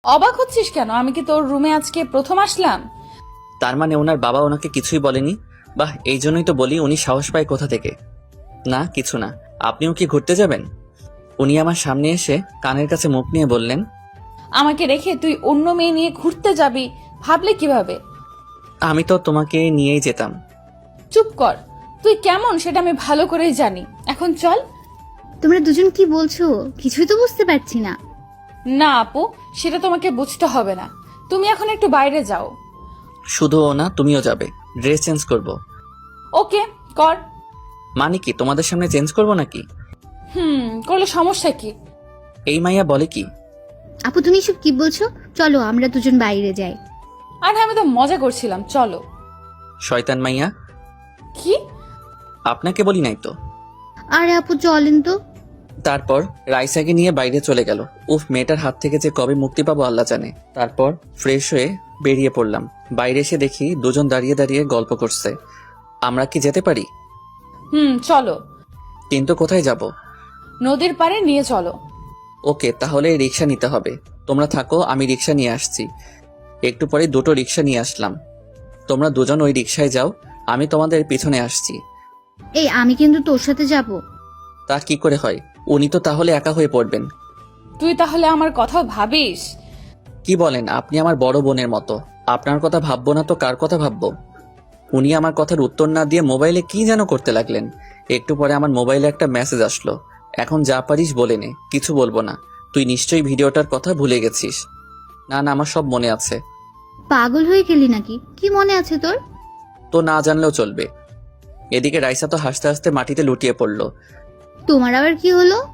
অবাক হচ্ছিস কেন? আমি কি তোর রুমে আজকে প্রথম আসলাম? তার মানে ওনার বাবা ওনাকে কিছুই বলেনি? বাহ, এই জন্যই তো বলি উনি সাহস পায় কোথা থেকে। না কিছু না। আপনিও কি ঘুরতে যাবেন? উনি আমার সামনে এসে কানের কাছে মুখ নিয়ে বললেন, আমাকে রেখে তুই অন্য মেয়ে নিয়ে ঘুরতে যাবি ভাবলে কিভাবে? আমি তো তোমাকে নিয়েই যেতাম। চুপ কর। তুই কেমন সেটা আমি ভালো করেই জানি। এখন চল। তোমরা দুজন কি বলছো? কিছুই তো বুঝতে পারছি না। না আপু, সেটা তোমাকে বুঝতে হবে না। তুমি এখন একটু বাইরে যাও। শুধু ও না, তুমিও যাবে। ড্রেস চেঞ্জ করব। ওকে, কর। মানে কি তোমাদের সামনে চেঞ্জ করব নাকি? করলে সমস্যা কি? এই মাইয়া বলে কি? আপু তুমি এসব কি বলছো? চলো আমরা দুজন বাইরে যাই। আর আমি তো মজা করছিলাম, চলো। শয়তান মাইয়া। কি? আপনাকে বলি নাই তো। আরে আপু চলেন তো। তারপর রাইসাকে নিয়ে বাইরে চলে গেল। উফ, মেয়েটার হাত থেকে যে কবে মুক্তি পাবো আল্লাহ জানে। তারপর ফ্রেশ হয়ে বেরিয়ে পড়লাম। বাইরে এসে দেখি দুজন দাঁড়িয়ে দাঁড়িয়ে গল্প করছে। আমরা কি যেতে পারি? চলো। কিন্তু কোথায় যাব? নদীর পাড়ে নিয়ে চলো। ওকে, তাহলে রিক্সা নিতে হবে। তোমরা থাকো, আমি রিক্সা নিয়ে আসছি। একটু পরে দুটো রিক্সা নিয়ে আসলাম। তোমরা দুজন ওই রিক্সায় যাও, আমি তোমাদের পিছনে আসছি। এই আমি কিন্তু তোর সাথে যাব। তা কি করে হয়? উনি তো তাহলে একা হয়ে পড়বেন। তুই তাহলে আমার কথা ভাবিস? কি বলেন? আপনি আমার বড় বোনের মতো। আপনার কথা ভাববো না তো কার কথা ভাববো? উনি আমার কথার উত্তর না দিয়ে মোবাইলে কি যেন করতে লাগলেন। একটু পরে আমার মোবাইলে একটা মেসেজ আসলো, এখন যা পারিস বলে নে, কিছু বলবো না। তুই নিশ্চয়ই ভিডিওটার কথা ভুলে গেছিস। না না, আমার সব মনে আছে। পাগল হয়ে গেলি নাকি? কি মনে আছে তোর? তো না জানলেও চলবে। এদিকে রাইসা তো হাসতে হাসতে মাটিতে লুটিয়ে পড়লো। তোমার আবার কি হলো?